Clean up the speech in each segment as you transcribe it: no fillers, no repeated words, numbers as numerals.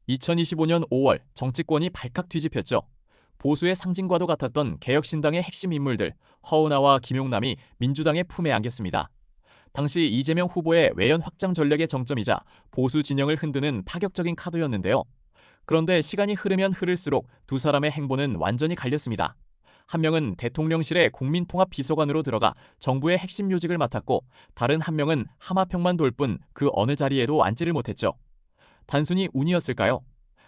2025년 5월 정치권이 발칵 뒤집혔죠. 보수의 상징과도 같았던 개혁신당의 핵심 인물들 허은하와 김용남이 민주당의 품에 안겼습니다. 당시 이재명 후보의 외연 확장 전략의 정점이자 보수 진영을 흔드는 파격적인 카드였는데요. 그런데 시간이 흐르면 흐를수록 두 사람의 행보는 완전히 갈렸습니다. 한 명은 대통령실의 국민통합비서관으로 들어가 정부의 핵심 요직을 맡았고, 다른 한 명은 하마평만 돌 뿐 그 어느 자리에도 앉지를 못했죠. 단순히 운이었을까요?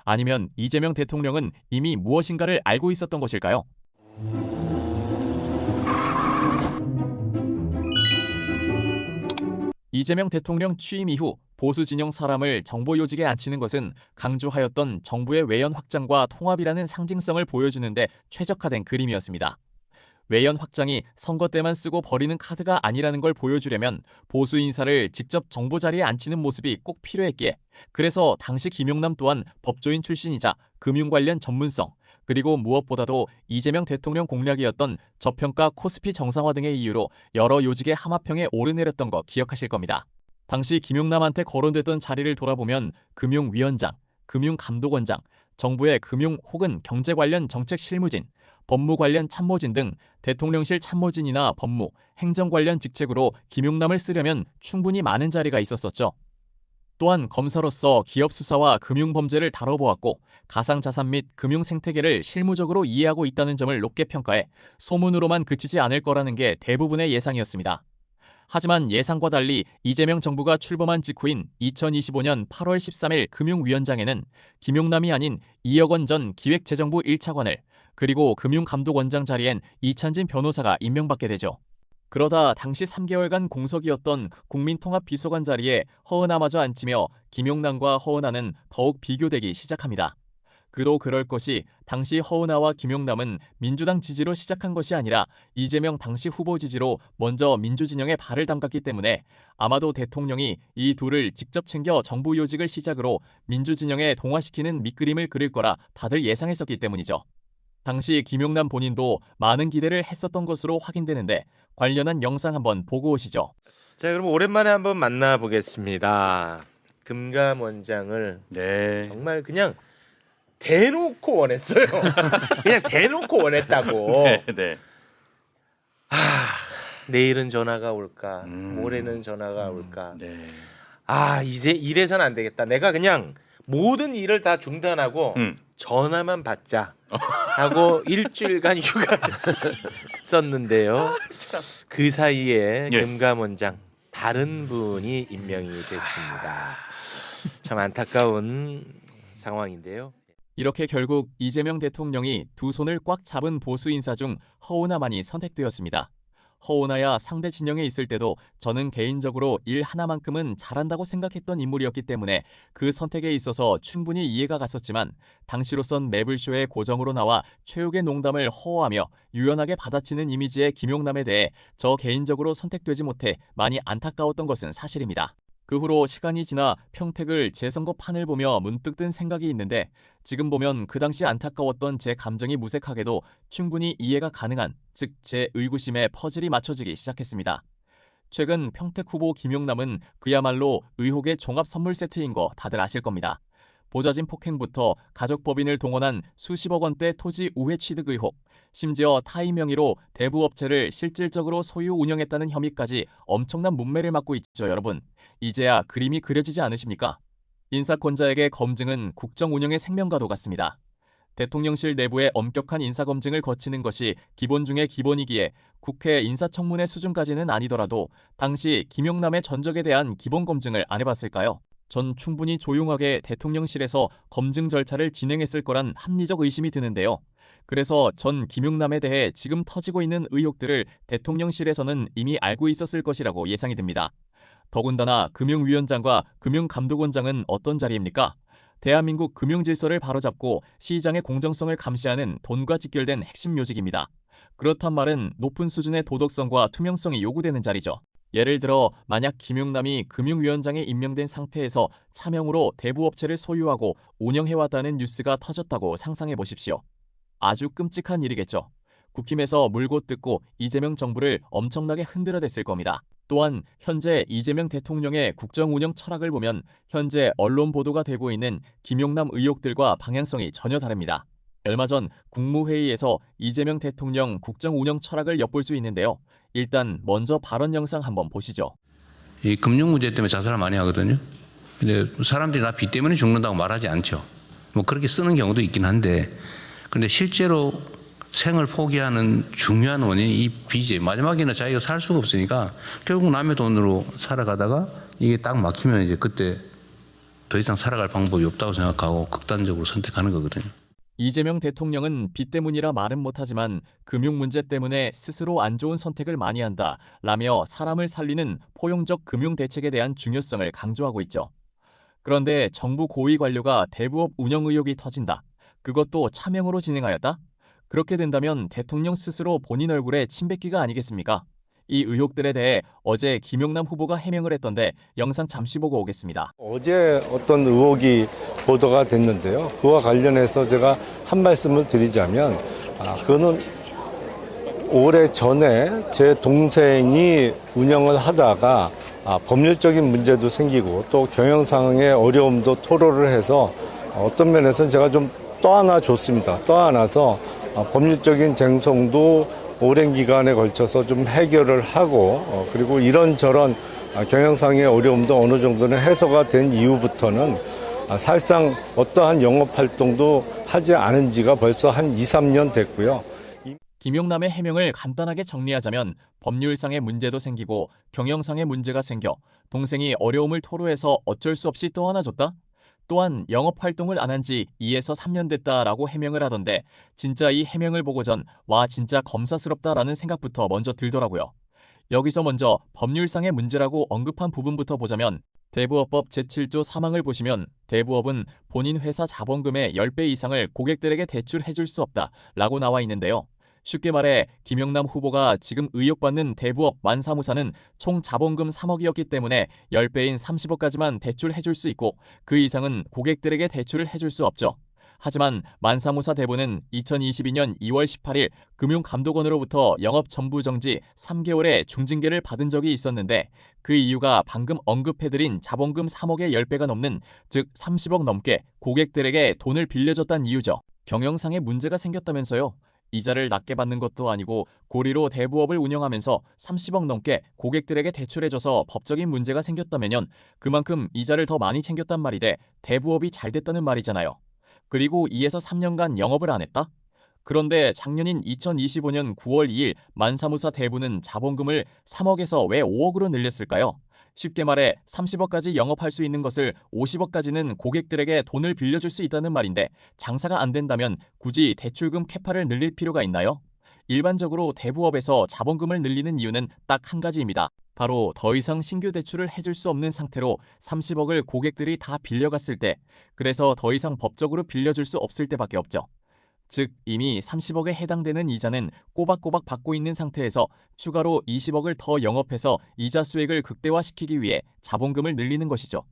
아니면 이재명 대통령은 이미 무엇인가를 알고 있었던 것일까요? 이재명 대통령 취임 이후 보수 진영 사람을 정보 요직에 앉히는 것은 강조하였던 정부의 외연 확장과 통합이라는 상징성을 보여주는 데 최적화된 그림이었습니다. 외연 확장이 선거 때만 쓰고 버리는 카드가 아니라는 걸 보여주려면 보수 인사를 직접 정보 자리에 앉히는 모습이 꼭 필요했기에, 그래서 당시 김용남 또한 법조인 출신이자 금융 관련 전문성, 그리고 무엇보다도 이재명 대통령 공약이었던 저평가 코스피 정상화 등의 이유로 여러 요직의 하마평에 오르내렸던 거 기억하실 겁니다. 당시 김용남한테 거론됐던 자리를 돌아보면 금융위원장, 금융감독원장, 정부의 금융 혹은 경제 관련 정책 실무진, 법무 관련 참모진 등 대통령실 참모진이나 법무, 행정 관련 직책으로 김용남을 쓰려면 충분히 많은 자리가 있었었죠. 또한 검사로서 기업 수사와 금융범죄를 다뤄보았고, 가상자산 및 금융생태계를 실무적으로 이해하고 있다는 점을 높게 평가해 소문으로만 그치지 않을 거라는 게 대부분의 예상이었습니다. 하지만 예상과 달리 이재명 정부가 출범한 직후인 2025년 8월 13일 금융위원장에는 김용남이 아닌 이혁원 전 기획재정부 1차관을, 그리고 금융감독원장 자리엔 이찬진 변호사가 임명받게 되죠. 그러다 당시 3개월간 공석이었던 국민통합비서관 자리에 허은하마저 앉히며 김용남과 허은하는 더욱 비교되기 시작합니다. 그도 그럴 것이, 당시 허은하와 김용남은 민주당 지지로 시작한 것이 아니라 이재명 당시 후보 지지로 먼저 민주진영에 발을 담갔기 때문에 아마도 대통령이 이 둘을 직접 챙겨 정부 요직을 시작으로 민주진영에 동화시키는 밑그림을 그릴 거라 다들 예상했었기 때문이죠. 당시 김용남 본인도 많은 기대를 했었던 것으로 확인되는데, 관련한 영상 한번 보고 오시죠. 자, 그럼 오랜만에 한번 만나보겠습니다. 금감 원장을 정말 그냥 대놓고 원했어요. 그냥 대놓고 원했다고. 네. 내일은 전화가 올까, 모레는 전화가 올까. 네. 이제 이래선 안 되겠다. 내가 그냥 모든 일을 다 중단하고 전화만 받자 하고 일주일간 휴가를 썼는데요. 그 사이에 예. 금감원장 다른 분이 임명이 됐습니다. 참 안타까운 상황인데요. 이렇게 결국 이재명 대통령이 두 손을 꽉 잡은 보수 인사 중 허은하만이 선택되었습니다. 허은하야 상대 진영에 있을 때도 저는 개인적으로 일 하나만큼은 잘한다고 생각했던 인물이었기 때문에 그 선택에 있어서 충분히 이해가 갔었지만, 당시로선 매블쇼의 고정으로 나와 최욱의 농담을 허워하며 유연하게 받아치는 이미지의 김용남에 대해 저 개인적으로 선택되지 못해 많이 안타까웠던 것은 사실입니다. 그 후로 시간이 지나 평택을 재선거 판을 보며 문득 든 생각이 있는데, 지금 보면 그 당시 안타까웠던 제 감정이 무색하게도 충분히 이해가 가능한, 즉 제 의구심에 퍼즐이 맞춰지기 시작했습니다. 최근 평택 후보 김용남은 그야말로 의혹의 종합 선물 세트인 거 다들 아실 겁니다. 보좌진 폭행부터 가족법인을 동원한 수십억 원대 토지 우회 취득 의혹, 심지어 타의 명의로 대부업체를 실질적으로 소유 운영했다는 혐의까지 엄청난 문매를 맡고 있죠, 여러분. 이제야 그림이 그려지지 않으십니까? 인사권자에게 검증은 국정 운영의 생명과도 같습니다. 대통령실 내부의 엄격한 인사검증을 거치는 것이 기본 중의 기본이기에 국회 인사청문회 수준까지는 아니더라도 당시 김용남의 전적에 대한 기본 검증을 안 해봤을까요? 전 충분히 조용하게 대통령실에서 검증 절차를 진행했을 거란 합리적 의심이 드는데요. 그래서 전 김용남에 대해 지금 터지고 있는 의혹들을 대통령실에서는 이미 알고 있었을 것이라고 예상이 듭니다. 더군다나 금융위원장과 금융감독원장은 어떤 자리입니까? 대한민국 금융질서를 바로잡고 시장의 공정성을 감시하는 돈과 직결된 핵심 요직입니다. 그렇단 말은 높은 수준의 도덕성과 투명성이 요구되는 자리죠. 예를 들어 만약 김용남이 금융위원장에 임명된 상태에서 차명으로 대부업체를 소유하고 운영해왔다는 뉴스가 터졌다고 상상해 보십시오. 아주 끔찍한 일이겠죠. 국힘에서 물고 뜯고 이재명 정부를 엄청나게 흔들어댔을 겁니다. 또한 현재 이재명 대통령의 국정 운영 철학을 보면 현재 언론 보도가 되고 있는 김용남 의혹들과 방향성이 전혀 다릅니다. 얼마 전 국무회의에서 이재명 대통령 국정 운영 철학을 엿볼 수 있는데요. 일단 먼저 발언 영상 한번 보시죠. 이 금융 문제 때문에 자살을 많이 하거든요. 근데 사람들이 나 빚 때문에 죽는다고 말하지 않죠. 뭐 그렇게 쓰는 경우도 있긴 한데, 근데 실제로 생을 포기하는 중요한 원인이 이 빚이에요. 마지막에는 자기가 살 수가 없으니까 결국 남의 돈으로 살아가다가 이게 딱 막히면 이제 그때 더 이상 살아갈 방법이 없다고 생각하고 극단적으로 선택하는 거거든요. 이재명 대통령은 빚 때문이라 말은 못하지만 금융 문제 때문에 스스로 안 좋은 선택을 많이 한다 라며 사람을 살리는 포용적 금융 대책에 대한 중요성을 강조하고 있죠. 그런데 정부 고위 관료가 대부업 운영 의혹이 터진다. 그것도 차명으로 진행하였다? 그렇게 된다면 대통령 스스로 본인 얼굴에 침 뱉기가 아니겠습니까? 이 의혹들에 대해 어제 김용남 후보가 해명을 했던데 영상 잠시 보고 오겠습니다. 어제 어떤 의혹이 보도가 됐는데요. 그와 관련해서 제가 한 말씀을 드리자면, 그거는 오래 전에 제 동생이 운영을 하다가 법률적인 문제도 생기고 또 경영상의 어려움도 토로를 해서 어떤 면에서는 제가 좀 떠안아 줬습니다. 떠안아서 법률적인 쟁송도 오랜 기간에 걸쳐서 좀 해결을 하고 그리고 이런저런 경영상의 어려움도 어느 정도는 해소가 된 이후부터는 사실상 어떠한 영업활동도 하지 않은 지가 벌써 한 2, 3년 됐고요. 김용남의 해명을 간단하게 정리하자면 법률상의 문제도 생기고 경영상의 문제가 생겨 동생이 어려움을 토로해서 어쩔 수 없이 떠안아줬다? 또한 영업활동을 안 한 지 2에서 3년 됐다라고 해명을 하던데 진짜 이 해명을 보고전 와 진짜 검사스럽다라는 생각부터 먼저 들더라고요. 여기서 먼저 법률상의 문제라고 언급한 부분부터 보자면 대부업법 제7조 3항을 보시면 대부업은 본인 회사 자본금의 10배 이상을 고객들에게 대출해줄 수 없다라고 나와 있는데요. 쉽게 말해 김용남 후보가 지금 의혹받는 대부업 만사무사는 총 자본금 3억이었기 때문에 10배인 30억까지만 대출해줄 수 있고 그 이상은 고객들에게 대출을 해줄 수 없죠. 하지만 만사무사 대부는 2022년 2월 18일 금융감독원으로부터 영업 전부 정지 3개월의 중징계를 받은 적이 있었는데 그 이유가 방금 언급해드린 자본금 3억의 10배가 넘는 즉 30억 넘게 고객들에게 돈을 빌려줬다는 이유죠. 경영상의 문제가 생겼다면서요. 이자를 낮게 받는 것도 아니고 고리로 대부업을 운영하면서 30억 넘게 고객들에게 대출해줘서 법적인 문제가 생겼다면요. 그만큼 이자를 더 많이 챙겼단 말이돼 대부업이 잘 됐다는 말이잖아요. 그리고 2에서 3년간 영업을 안 했다? 그런데 작년인 2025년 9월 2일 만사무사 대부는 자본금을 3억에서 왜 5억으로 늘렸을까요? 쉽게 말해 30억까지 영업할 수 있는 것을 50억까지는 고객들에게 돈을 빌려줄 수 있다는 말인데 장사가 안 된다면 굳이 대출금 캐파를 늘릴 필요가 있나요? 일반적으로 대부업에서 자본금을 늘리는 이유는 딱 한 가지입니다. 바로 더 이상 신규 대출을 해줄 수 없는 상태로 30억을 고객들이 다 빌려갔을 때, 그래서 더 이상 법적으로 빌려줄 수 없을 때밖에 없죠. 즉 이미 30억에 해당되는 이자는 꼬박꼬박 받고 있는 상태에서 추가로 20억을 더 영업해서 이자 수익을 극대화시키기 위해 자본금을 늘리는 것이죠.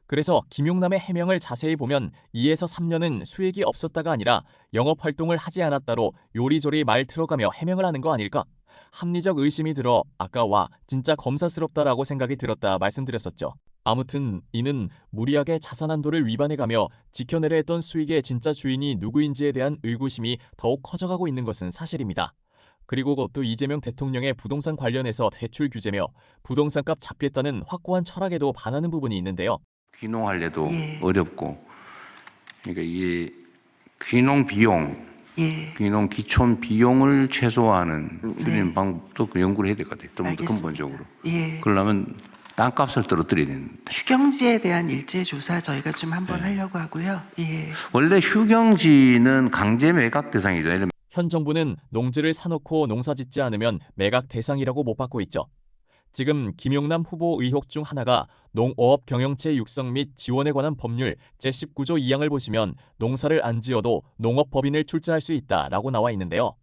그래서 김용남의 해명을 자세히 보면 2에서 3년은 수익이 없었다가 아니라 영업활동을 하지 않았다로 요리조리 말 틀어가며 해명을 하는 거 아닐까? 합리적 의심이 들어 아까 와 진짜 검사스럽다라고 생각이 들었다 말씀드렸었죠. 아무튼 이는 무리하게 자산 한도를 위반해가며 지켜내려 했던 수익의 진짜 주인이 누구인지에 대한 의구심이 더욱 커져가고 있는 것은 사실입니다. 그리고 또 이재명 대통령의 부동산 관련해서 대출 규제며 부동산값 잡겠다는 확고한 철학에도 반하는 부분이 있는데요. 귀농할래도 어렵고, 그러니까 이게 귀농 비용, 귀농 기촌 비용을 최소화하는 줄이는 방법도 그 연구를 해야 될 것 같아요. 좀 더 근본적으로. 그러려면 땅값을 떨어뜨려야 되는. 휴경지에 대한 일제 조사 저희가 좀 한번 하려고 하고요. 원래 휴경지는 강제 매각 대상이죠. 현 정부는 농지를 사놓고 농사 짓지 않으면 매각 대상이라고 못 받고 있죠. 지금 김용남 후보 의혹 중 하나가 농어업 경영체 육성 및 지원에 관한 법률 제19조 2항을 보시면 농사를 안 지어도 농업법인을 출자할 수 있다라고 나와 있는데요.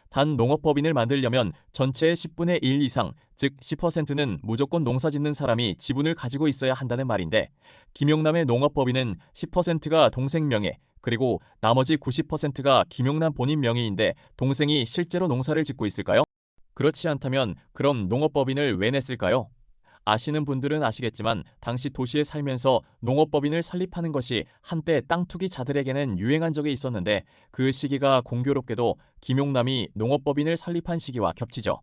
단 농업법인을 만들려면 전체의 10분의 1 이상, 즉 10%는 무조건 농사 짓는 사람이 지분을 가지고 있어야 한다는 말인데 김용남의 농업법인은 10%가 동생 명의, 그리고 나머지 90%가 김용남 본인 명의인데 동생이 실제로 농사를 짓고 있을까요? 그렇지 않다면 그럼 농업법인을 왜 냈을까요? 아시는 분들은 아시겠지만 당시 도시에 살면서 농업법인을 설립하는 것이 한때 땅 투기자들에게는 유행한 적이 있었는데 그 시기가 공교롭게도 김용남이 농업법인을 설립한 시기와 겹치죠.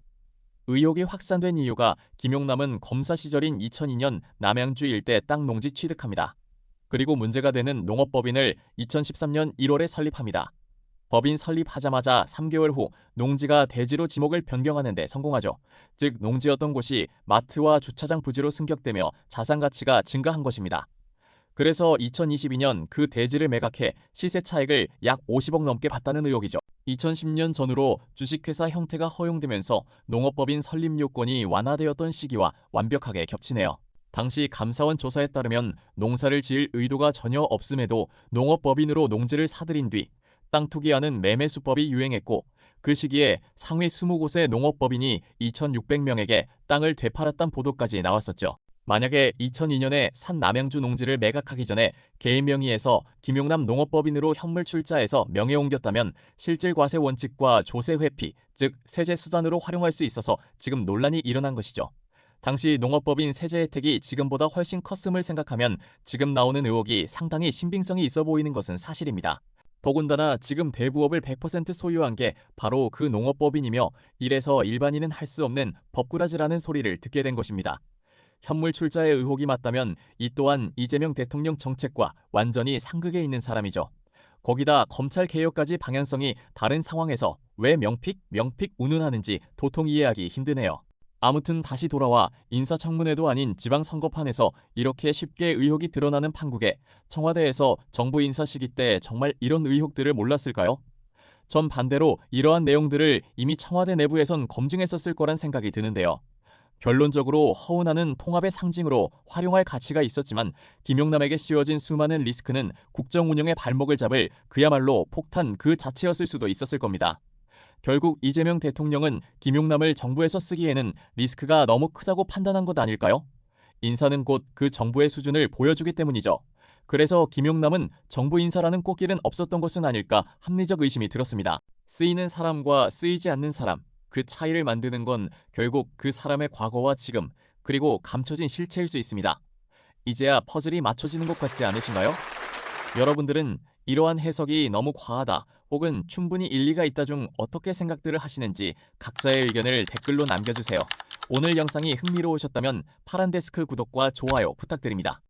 의혹이 확산된 이유가 김용남은 검사 시절인 2002년 남양주 일대 땅 농지 취득합니다. 그리고 문제가 되는 농업법인을 2013년 1월에 설립합니다. 법인 설립하자마자 3개월 후 농지가 대지로 지목을 변경하는 데 성공하죠. 즉 농지였던 곳이 마트와 주차장 부지로 승격되며 자산 가치가 증가한 것입니다. 그래서 2022년 그 대지를 매각해 시세 차익을 약 50억 넘게 봤다는 의혹이죠. 2010년 전후로 주식회사 형태가 허용되면서 농업법인 설립 요건이 완화되었던 시기와 완벽하게 겹치네요. 당시 감사원 조사에 따르면 농사를 지을 의도가 전혀 없음에도 농업법인으로 농지를 사들인 뒤 땅 투기하는 매매 수법이 유행했고 그 시기에 상위 20곳의 농업법인이 2,600명에게 땅을 되팔았다는 보도까지 나왔었죠. 만약에 2002년에 산 남양주 농지를 매각하기 전에 개인 명의에서 김용남 농업법인으로 현물 출자해서 명예 옮겼다면 실질과세 원칙과 조세 회피, 즉 세제 수단으로 활용할 수 있어서 지금 논란이 일어난 것이죠. 당시 농업법인 세제 혜택이 지금보다 훨씬 컸음을 생각하면 지금 나오는 의혹이 상당히 신빙성이 있어 보이는 것은 사실입니다. 더군다나 지금 대부업을 100% 소유한 게 바로 그 농업법인이며 이래서 일반인은 할 수 없는 법꾸라지라는 소리를 듣게 된 것입니다. 현물 출자의 의혹이 맞다면 이 또한 이재명 대통령 정책과 완전히 상극에 있는 사람이죠. 거기다 검찰 개혁까지 방향성이 다른 상황에서 왜 명픽 운운하는지 도통 이해하기 힘드네요. 아무튼 다시 돌아와 인사청문회도 아닌 지방선거판에서 이렇게 쉽게 의혹이 드러나는 판국에 청와대에서 정부 인사 시기 때 정말 이런 의혹들을 몰랐을까요? 전 반대로 이러한 내용들을 이미 청와대 내부에선 검증했었을 거란 생각이 드는데요. 결론적으로 허은하는 통합의 상징으로 활용할 가치가 있었지만 김용남에게 씌워진 수많은 리스크는 국정 운영의 발목을 잡을 그야말로 폭탄 그 자체였을 수도 있었을 겁니다. 결국 이재명 대통령은 김용남을 정부에서 쓰기에는 리스크가 너무 크다고 판단한 것 아닐까요? 인사는 곧 그 정부의 수준을 보여주기 때문이죠. 그래서 김용남은 정부 인사라는 꽃길은 없었던 것은 아닐까 합리적 의심이 들었습니다. 쓰이는 사람과 쓰이지 않는 사람, 그 차이를 만드는 건 결국 그 사람의 과거와 지금, 그리고 감춰진 실체일 수 있습니다. 이제야 퍼즐이 맞춰지는 것 같지 않으신가요? 여러분들은 이러한 해석이 너무 과하다 혹은 충분히 일리가 있다 중 어떻게 생각들을 하시는지 각자의 의견을 댓글로 남겨주세요. 오늘 영상이 흥미로우셨다면 파란데스크 구독과 좋아요 부탁드립니다.